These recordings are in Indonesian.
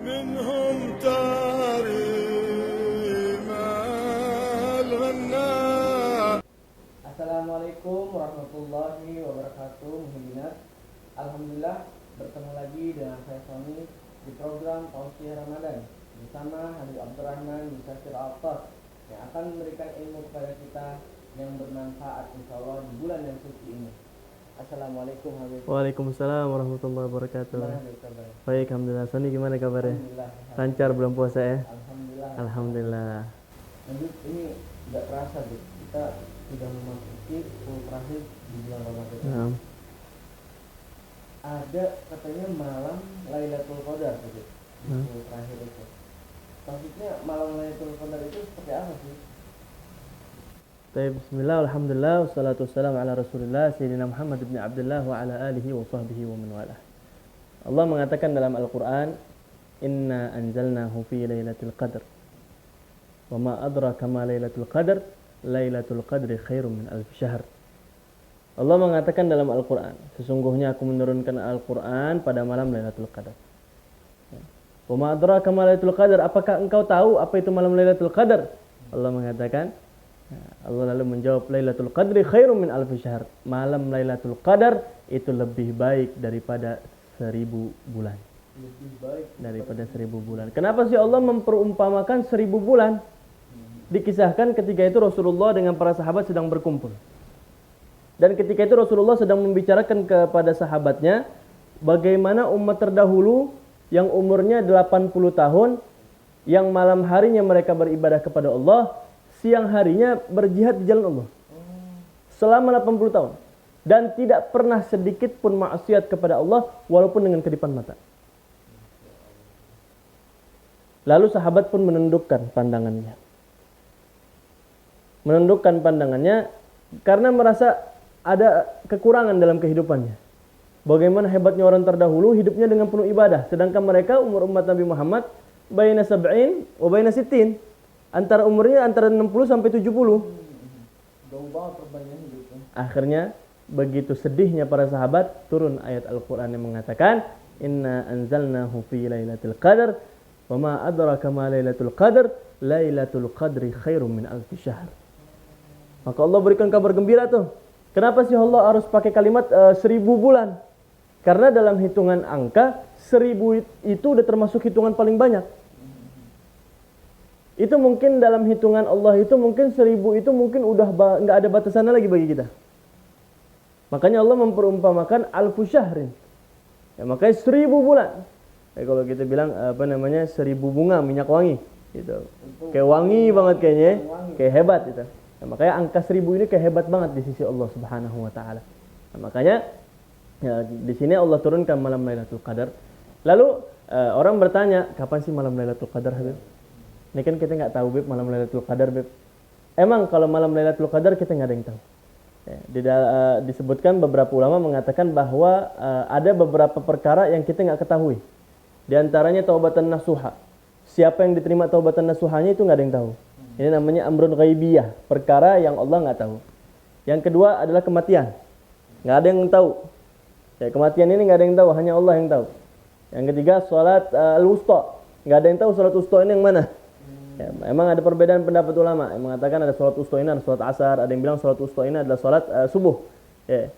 منهم تاريما الغناء. Assalamualaikum warahmatullahi wabarakatuh. Muhyiddinat, alhamdulillah bertemu lagi dengan saya Sony di program Tausiah Ramadan bersama Habib Abdurrahman Musafir Al-Atas yang akan memberikan ilmu kepada kita yang bermanfaat insyaallah di bulan yang suci ini. Assalamualaikum Habib. Waalaikumsalam warahmatullahi wabarakatuh. Gimana Habib kabarnya? Baik, alhamdulillah. Sony gimana kabarnya? Alhamdulillah. Lancar belum puasa ya? Alhamdulillah. Alhamdulillah. Habib, ini tidak terasa Habib, kita sudah memasuki 10 terakhir di bulan Ramadan. Nah, Ada katanya malam Lailatul Qadar Habib, di 10 terakhir itu. Maksudnya malam Lailatul Qadar itu seperti apa sih? Baik, bismillah, alhamdulillah, wassalatu wassalamu ala rasulillah Sayyidina Muhammad ibn Abdullah wa ala alihi wa sahbihi wa man walah. Allah mengatakan dalam Al-Quran, Inna anzalnahu fi laylatul qadr wa ma adraka ma laylatul qadr, laylatul qadri khairum min alf syahr. Allah mengatakan dalam Al-Quran, sesungguhnya aku menurunkan Al-Quran pada malam Lailatul Qadar. Wa ma adraka ma Lailatul Qadar, apakah engkau tahu apa itu malam Lailatul Qadar? Allah mengatakan, Allah lalu menjawab, Lailatul Qadri khairum min alf syahr. Malam Lailatul Qadar itu lebih baik daripada 1000 bulan. Lebih baik Daripada 1000 bulan. Kenapa sih Allah memperumpamakan 1000 bulan? Dikisahkan ketika itu Rasulullah dengan para sahabat sedang berkumpul. Dan ketika itu Rasulullah sedang membicarakan kepada sahabatnya bagaimana umat terdahulu yang umurnya 80 tahun, yang malam harinya mereka beribadah kepada Allah, siang harinya berjihad di jalan Allah selama 80 tahun dan tidak pernah sedikit pun maksiat kepada Allah walaupun dengan kedipan mata. Lalu sahabat pun menundukkan pandangannya karena merasa ada kekurangan dalam kehidupannya. Bagaimana hebatnya orang terdahulu hidupnya dengan penuh ibadah, sedangkan mereka umur umat Nabi Muhammad baina sab'in wa baina sittin, antara umurnya antara 60 sampai 70. jauh banget perbandingan hidupnya. Akhirnya begitu sedihnya para sahabat, turun ayat Al-Qur'an yang mengatakan, Inna anzalnahu fi lailatul qadar wa ma adraka ma lailatul qadar, lailatul qadri khairum min alf syahr. Maka Allah berikan kabar gembira tuh. Kenapa sih Allah harus pakai kalimat 1000 bulan? Karena dalam hitungan angka 1000 itu udah termasuk hitungan paling banyak. Itu mungkin dalam hitungan Allah itu mungkin 1000 itu mungkin udah nggak ada batasannya lagi bagi kita. Makanya Allah memperumpamakan alfu syahrin. Ya, makanya 1000 bulan. Ya, kalau kita bilang 1000 bunga minyak wangi gitu. Kayak wangi banget kayaknya, kayak hebat gitu. Nah, makanya angka 1000 ini kayak hebat banget di sisi Allah Subhanahu wa taala. Nah, makanya ya, di sini Allah turunkan malam Lailatul Qadar. Lalu orang bertanya, kapan sih malam Lailatul Qadar, Habib? Ini kan kita nggak tahu, Beb, malam Lailatul Qadar, Beb. Emang kalau malam Lailatul Qadar kita nggak ada yang tahu. Ya, disebutkan beberapa ulama mengatakan bahwa ada beberapa perkara yang kita nggak ketahui. Di antaranya taubatan nasuha. Siapa yang diterima taubatan nasuhanya itu nggak ada yang tahu. Ini namanya amrun ghaibiyah, perkara yang Allah nggak tahu. Yang kedua adalah kematian. Nggak ada yang tahu. Ya, kematian ini nggak ada yang tahu, hanya Allah yang tahu. Yang ketiga salat al-wusta. Nggak ada yang tahu salat wusta ini yang mana. Ya, emang ada perbedaan pendapat ulama yang mengatakan ada salat wusta ini, ada salat asar, ada yang bilang salat wusta ini adalah salat subuh. Ya.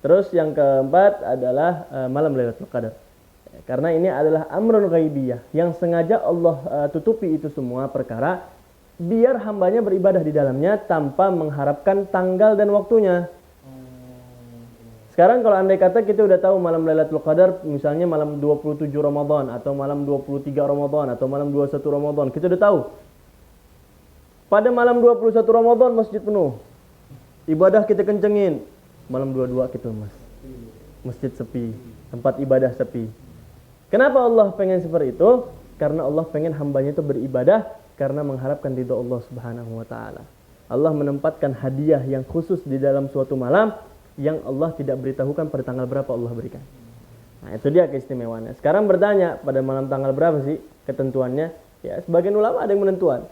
Terus yang keempat adalah malam Lailatul Qadar. Ya, karena ini adalah amrun ghaibiyah yang sengaja Allah tutupi itu semua perkara biar hambanya beribadah di dalamnya tanpa mengharapkan tanggal dan waktunya. Sekarang kalau andai kata kita udah tahu malam Lailatul Qadar, misalnya malam 27 Ramadan atau malam 23 Ramadan atau malam 21 Ramadan, kita udah tahu. Pada malam 21 Ramadan masjid penuh. Ibadah kita kencengin. Malam 22 kita masjid sepi, tempat ibadah sepi. Kenapa Allah pengen seperti itu? Karena Allah pengen hambanya itu beribadah karena mengharapkan ridha Allah Subhanahu wa taala. Allah menempatkan hadiah yang khusus di dalam suatu malam yang Allah tidak beritahukan pada tanggal berapa Allah berikan. Nah, itu dia keistimewaannya. Sekarang bertanya, pada malam tanggal berapa sih ketentuannya? Ya, sebagian ulama ada yang menentuan.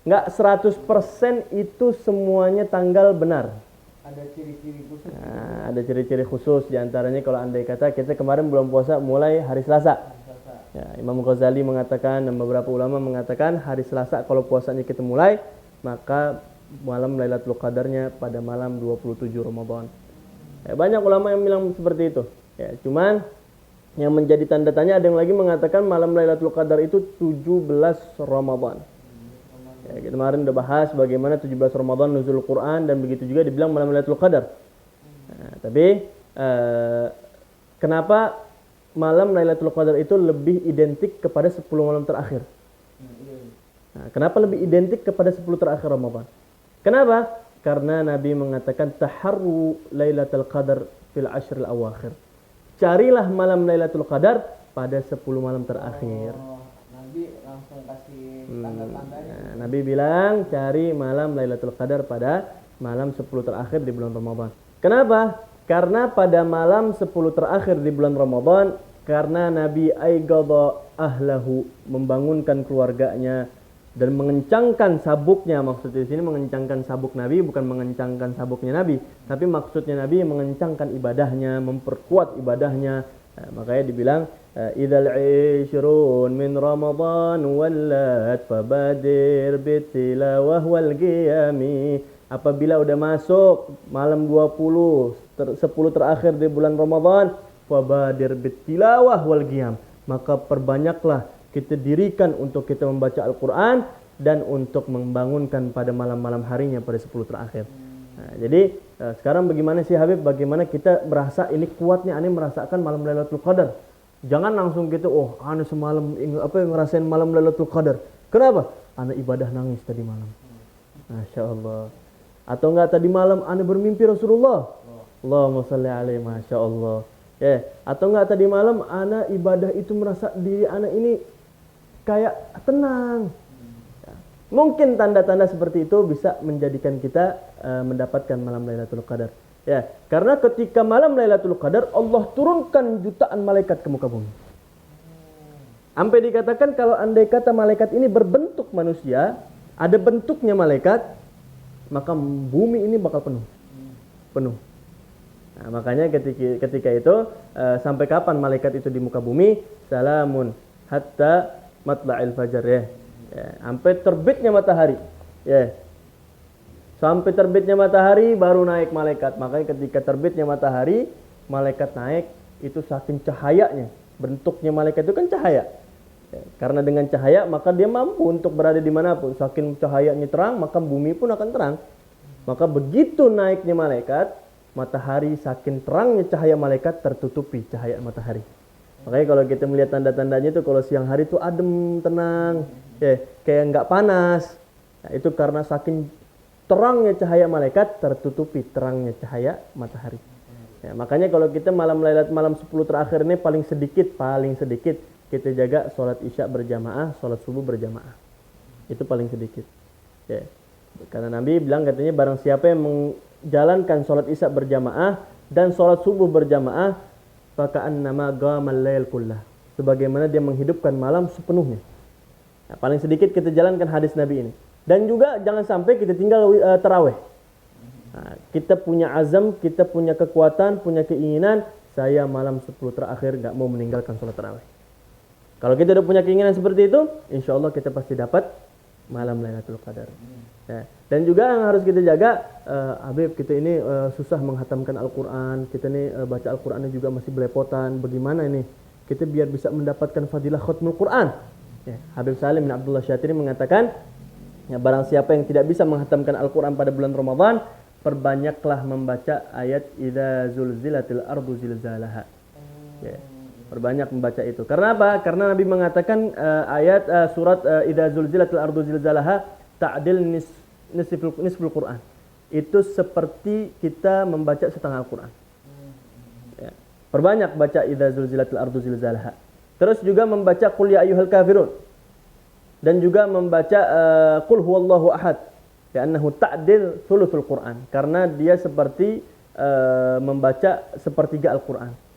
Enggak 100% itu semuanya tanggal benar. Ada ciri-ciri khusus. Nah, ada ciri-ciri khusus, diantaranya kalau andai kata kita kemarin belum puasa mulai hari Selasa. Ya, Imam Ghazali mengatakan dan beberapa ulama mengatakan hari Selasa kalau puasanya kita mulai, maka malam Lailatul Qadarnya pada malam 27 Ramadan. Ya, banyak ulama yang bilang seperti itu. Ya, cuman yang menjadi tanda tanya ada yang lagi mengatakan malam Lailatul Qadar itu 17 Ramadan. Ya, kita kemarin udah bahas bagaimana 17 Ramadan nuzul Quran dan begitu juga dibilang malam Lailatul Qadar. Nah, tapi kenapa malam Lailatul Qadar itu lebih identik kepada 10 malam terakhir? Nah, kenapa lebih identik kepada 10 terakhir Ramadan? Kenapa? Karena Nabi mengatakan taharru Lailatul Qadar fil ashril awakhir. Carilah malam Lailatul Qadar pada 10 malam terakhir. Nabi langsung kasih tanda-tandanya. Nah, Nabi bilang cari malam Lailatul Qadar pada malam 10 terakhir di bulan Ramadan. Kenapa? Karena pada malam 10 terakhir di bulan Ramadan, karena Nabi aigada ahlahu, membangunkan keluarganya dan mengencangkan sabuknya. Maksudnya di sini mengencangkan sabuk Nabi bukan mengencangkan sabuknya Nabi, tapi maksudnya Nabi mengencangkan ibadahnya, memperkuat ibadahnya. Nah, makanya dibilang idzal ishrun min Ramadan wallat fabadir bitilawah wal qiyami. Apabila udah masuk malam 20, 10 terakhir di bulan Ramadan, fabadir bitilawah wal qiyam, maka perbanyaklah kita dirikan untuk kita membaca Al-Quran dan untuk membangunkan pada malam-malam harinya pada 10 terakhir. Nah, jadi sekarang bagaimana sih Habib? Bagaimana kita merasa ini kuatnya aneh merasakan malam Lailatul Qadar? Jangan langsung gitu, oh aneh semalam ngerasain malam Lailatul Qadar. Kenapa? Aneh ibadah nangis tadi malam. Masya Allah. Atau enggak tadi malam aneh bermimpi Rasulullah. Allahumma salli alaihi, Masya Allah. Ya, atau enggak tadi malam anak ibadah itu merasa diri anak ini kayak tenang. Ya. Mungkin tanda-tanda seperti itu bisa menjadikan kita mendapatkan malam Lailatul Qadar. Ya, karena ketika malam Lailatul Qadar Allah turunkan jutaan malaikat ke muka bumi. Sampai dikatakan kalau andai kata malaikat ini berbentuk manusia, ada bentuknya malaikat, maka bumi ini bakal penuh. Penuh. Nah, makanya ketika itu sampai kapan malaikat itu di muka bumi? Salamun hatta matla'il fajar ya. Sampai terbitnya matahari. Ya. Sampai terbitnya matahari baru naik malaikat. Makanya ketika terbitnya matahari, malaikat naik itu saking cahayanya. Bentuknya malaikat itu kan cahaya. Ya. Karena dengan cahaya maka dia mampu untuk berada di manapun. Saking cahayanya terang maka bumi pun akan terang. Maka begitu naiknya malaikat, matahari saking terangnya cahaya malaikat tertutupi cahaya matahari. Makanya kalau kita melihat tanda-tandanya itu kalau siang hari itu adem, tenang, ya, kayak nggak panas. Nah, itu karena saking terangnya cahaya malaikat tertutupi terangnya cahaya matahari. Ya, makanya kalau kita malam 10 terakhir ini paling sedikit kita jaga sholat isya berjamaah, sholat subuh berjamaah. Itu paling sedikit. Ya. Karena Nabi bilang katanya barang siapa yang menjalankan sholat isya berjamaah dan sholat subuh berjamaah, faka'annama ghamal lail kullah, sebagaimana dia menghidupkan malam sepenuhnya. Nah, paling sedikit kita jalankan hadis Nabi ini. Dan juga jangan sampai kita tinggal tarawih. Nah, kita punya azam, kita punya kekuatan, punya keinginan, saya malam 10 terakhir gak mau meninggalkan sholat tarawih. Kalau kita udah punya keinginan seperti itu, insya Allah kita pasti dapat malam Lailatul Qadar. Ya. Dan juga yang harus kita jaga, Habib, kita ini susah menghatamkan Al-Quran, kita ini baca Al-Qurannya juga masih belepotan. Bagaimana ini kita biar bisa mendapatkan fadilah khatmul Quran? Ya. Habib Salim bin Abdullah Syatiri mengatakan, ya, barang siapa yang tidak bisa menghatamkan Al-Quran pada bulan Ramadan, perbanyaklah membaca ayat idza zulzilatil ardu zilzalaha. Ya. Perbanyak membaca itu. Karena apa? Karena Nabi mengatakan ayat surat idza zulzilatil ardu zilzalaha ta'dil nisful Quran. Itu seperti kita membaca setengah Al-Quran. Ya. Perbanyak baca idza zulzilatil ardu zilzalaha. Terus juga membaca qul ya ayyuhal kafirun. Dan juga membaca qul huwallahu ahad. Karena ta'dil thuluthul Quran. Karena dia seperti membaca sepertiga Al-Quran.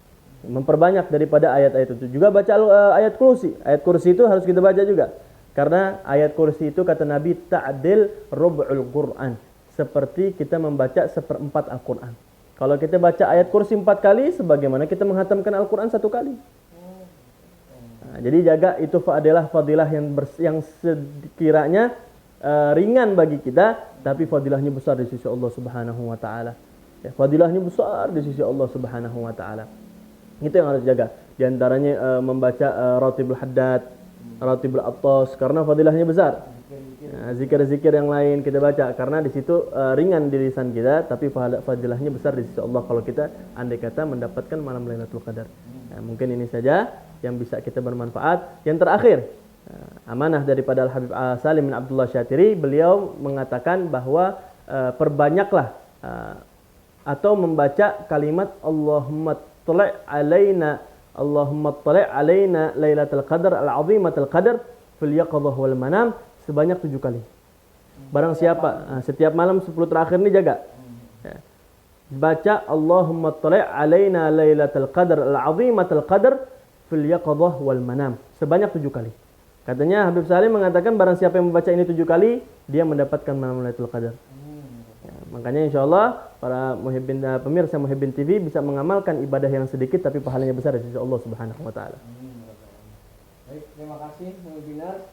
Memperbanyak daripada ayat-ayat itu. Juga baca ayat kursi. Ayat kursi itu harus kita baca juga. Karena ayat kursi itu kata Nabi ta'dil rub'ul Quran. Seperti kita membaca seperempat Al-Quran. Kalau kita baca ayat kursi 4 kali, sebagaimana kita menghatamkan Al-Quran 1 kali. Nah, jadi jaga itu adalah fadilah yang sekiranya ringan bagi kita, tapi fadilahnya besar di sisi Allah Subhanahu wa taala. Ya, fadilahnya besar di sisi Allah Subhanahu wa taala. Itu yang harus jaga. Di antaranya membaca Ratibul Haddad, Ratibul Attas karena fadilahnya besar. Zikir-zikir yang lain kita baca karena di situ ringan di lisan kita, tapi fadilahnya besar di sisi Allah kalau kita andai kata mendapatkan malam Lailatul Qadar. Mungkin ini saja yang bisa kita bermanfaat. Yang terakhir, amanah daripada Al-Habib Salim bin Abdullah Syatiri, beliau mengatakan bahwa perbanyaklah atau membaca kalimat Allahumma ttali' alaina lailatul qadar al-'azimatul qadar fil yaqadhah wal manam sebanyak 7 kali. Barang siapa setiap malam 10 terakhir ini jaga. Ya. Baca Allahumma ttali' alaina lailatul qadar al-'azimatul qadar fil yaqadhah wal manam sebanyak 7 kali. Katanya Habib Salim mengatakan barang siapa yang membaca ini 7 kali, dia mendapatkan malam Lailatul Qadar. Ya, makanya insyaallah para muhibbin pemirsa Muhibbin TV bisa mengamalkan ibadah yang sedikit tapi pahalanya besar di sisi Allah Subhanahu wa taala. Baik, terima kasih Muhibbinar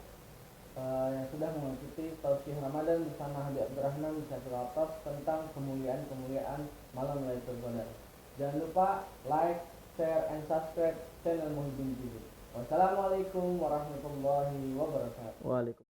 yang sudah mengikuti Tausiah Ramadan bersama Habib Abdurrahman di Syafiul Atas tentang kemuliaan-kemuliaan malam Lailatul Qadar. Jangan lupa like, share, and subscribe channel Muhibbin TV. Wassalamualaikum warahmatullahi wabarakatuh. Waalaikumsalam.